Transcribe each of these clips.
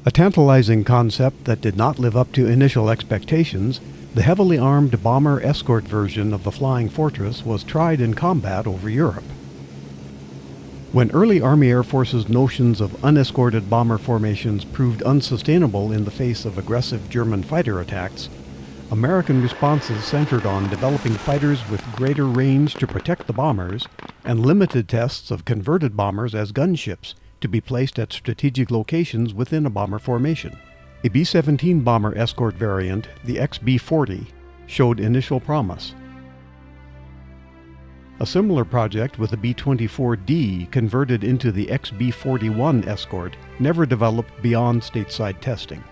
A tantalizing concept that did not live up to initial expectations, the heavily armed bomber Escort version of the Flying Fortress was tried in combat over Europe. When early Army Air Force's notions of unescorted bomber formations proved unsustainable in the face of aggressive German fighter attacks, American responses centered on developing fighters with greater range to protect the bombers and limited tests of converted bombers as gunships to be placed at strategic locations within a bomber formation. A B-17 bomber escort variant, the XB-40, showed initial promise. A similar project with the B-24D converted into the XB-41 Escort never developed beyond stateside testing.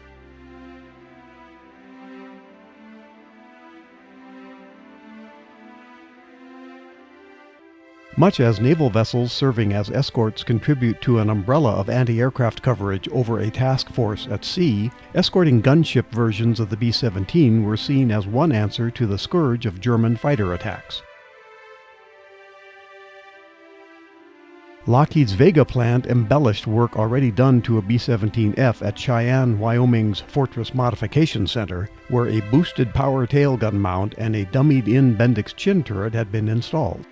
Much as naval vessels serving as escorts contribute to an umbrella of anti-aircraft coverage over a task force at sea, escorting gunship versions of the B-17 were seen as one answer to the scourge of German fighter attacks. Lockheed's Vega plant embellished work already done to a B-17F at Cheyenne, Wyoming's Fortress Modification Center, where a boosted power tailgun mount and a dummied-in Bendix chin turret had been installed.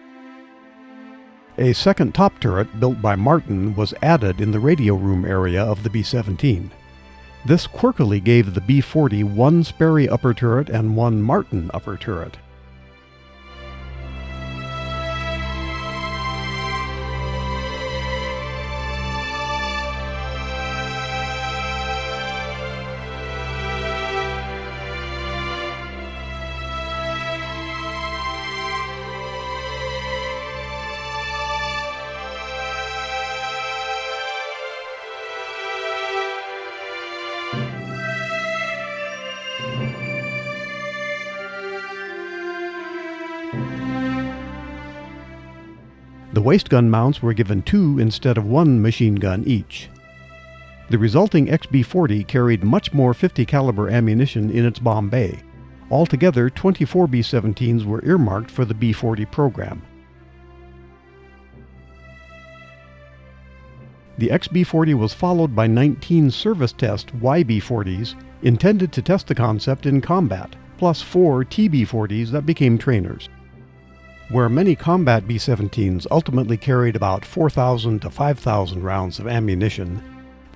A second top turret, built by Martin, was added in the radio room area of the B-17. This quirkily gave the B-40 one Sperry upper turret and one Martin upper turret. The waist gun mounts were given 2 instead of 1 machine gun each. The resulting XB-40 carried much more .50 caliber ammunition in its bomb bay. Altogether, 24 B-17s were earmarked for the B-40 program. The XB-40 was followed by 19 service test YB-40s intended to test the concept in combat, plus 4 TB-40s that became trainers. Where many combat B-17s ultimately carried about 4,000 to 5,000 rounds of ammunition,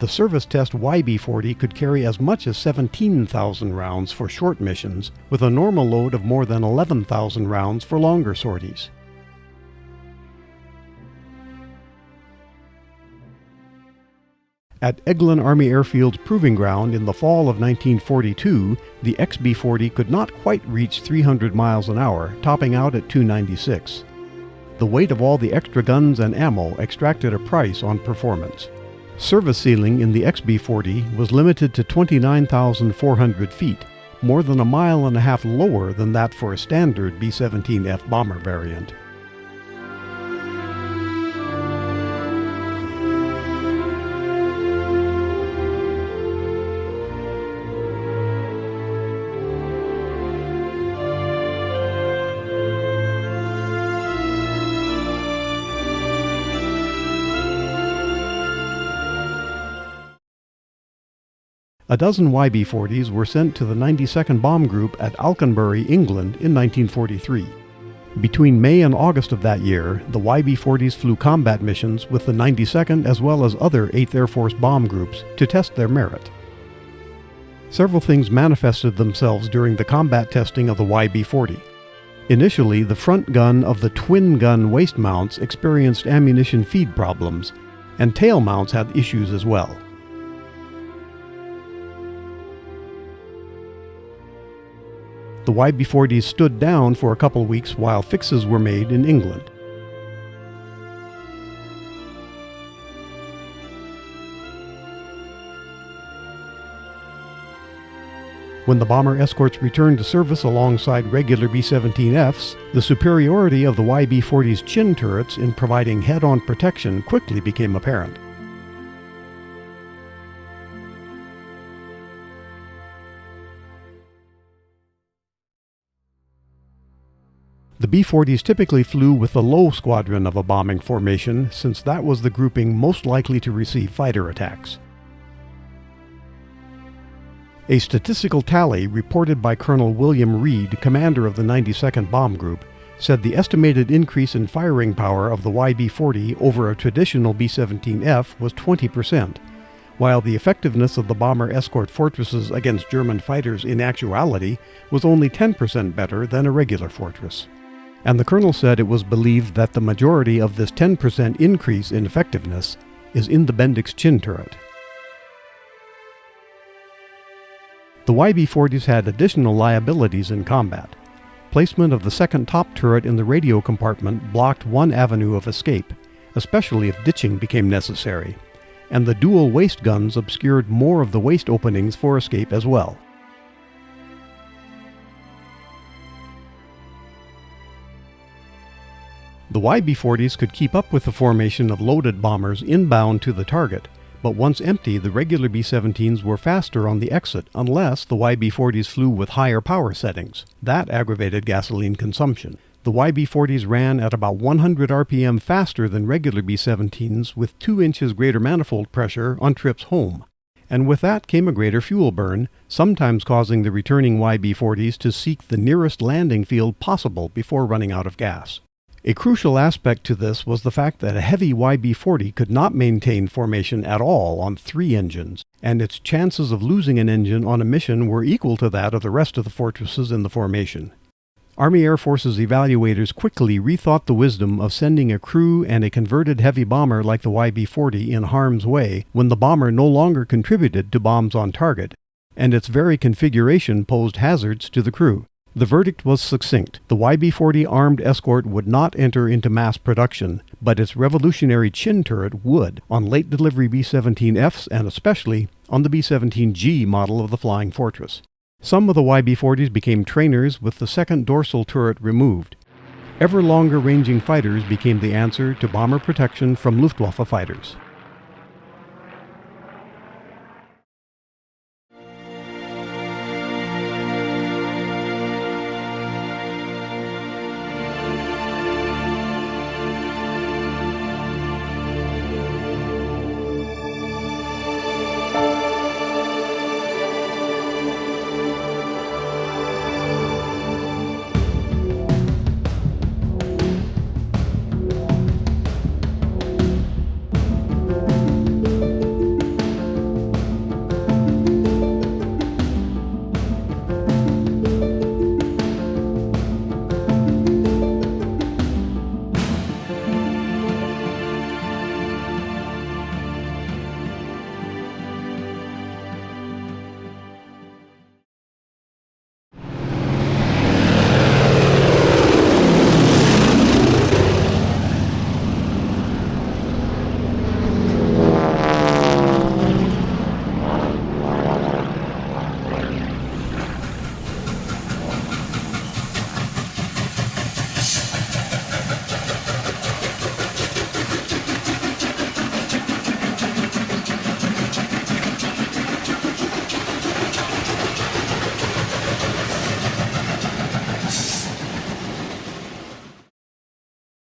the service test YB-40 could carry as much as 17,000 rounds for short missions, with a normal load of more than 11,000 rounds for longer sorties. At Eglin Army Airfield's Proving Ground in the fall of 1942, the XB-40 could not quite reach 300 miles an hour, topping out at 296. The weight of all the extra guns and ammo extracted a price on performance. Service ceiling in the XB-40 was limited to 29,400 feet, more than a mile and a half lower than that for a standard B-17F bomber variant. A dozen YB-40s were sent to the 92nd Bomb Group at Alconbury, England in 1943. Between May and August of that year, the YB-40s flew combat missions with the 92nd as well as other 8th Air Force bomb groups to test their merit. Several things manifested themselves during the combat testing of the YB-40. Initially, the front gun of the twin-gun waist mounts experienced ammunition feed problems, and tail mounts had issues as well. The YB-40s stood down for a couple weeks while fixes were made in England. When the bomber escorts returned to service alongside regular B-17Fs, the superiority of the YB-40's chin turrets in providing head-on protection quickly became apparent. The B-40s typically flew with the low squadron of a bombing formation, since that was the grouping most likely to receive fighter attacks. A statistical tally reported by Colonel William Reed, commander of the 92nd Bomb Group, said the estimated increase in firing power of the YB-40 over a traditional B-17F was 20%, while the effectiveness of the bomber escort fortresses against German fighters in actuality was only 10% better than a regular fortress. And the colonel said it was believed that the majority of this 10% increase in effectiveness is in the Bendix chin turret. The YB-40s had additional liabilities in combat. Placement of the second top turret in the radio compartment blocked one avenue of escape, especially if ditching became necessary, and the dual waist guns obscured more of the waist openings for escape as well. The YB-40s could keep up with the formation of loaded bombers inbound to the target, but once empty, the regular B-17s were faster on the exit unless the YB-40s flew with higher power settings. That aggravated gasoline consumption. The YB-40s ran at about 100 RPM faster than regular B-17s with 2 inches greater manifold pressure on trips home. And with that came a greater fuel burn, sometimes causing the returning YB-40s to seek the nearest landing field possible before running out of gas. A crucial aspect to this was the fact that a heavy YB-40 could not maintain formation at all on 3 engines, and its chances of losing an engine on a mission were equal to that of the rest of the fortresses in the formation. Army Air Forces evaluators quickly rethought the wisdom of sending a crew and a converted heavy bomber like the YB-40 in harm's way when the bomber no longer contributed to bombs on target, and its very configuration posed hazards to the crew. The verdict was succinct. The YB-40 armed escort would not enter into mass production, but its revolutionary chin turret would, on late delivery B-17Fs and especially on the B-17G model of the Flying Fortress. Some of the YB-40s became trainers with the second dorsal turret removed. Ever longer ranging fighters became the answer to bomber protection from Luftwaffe fighters.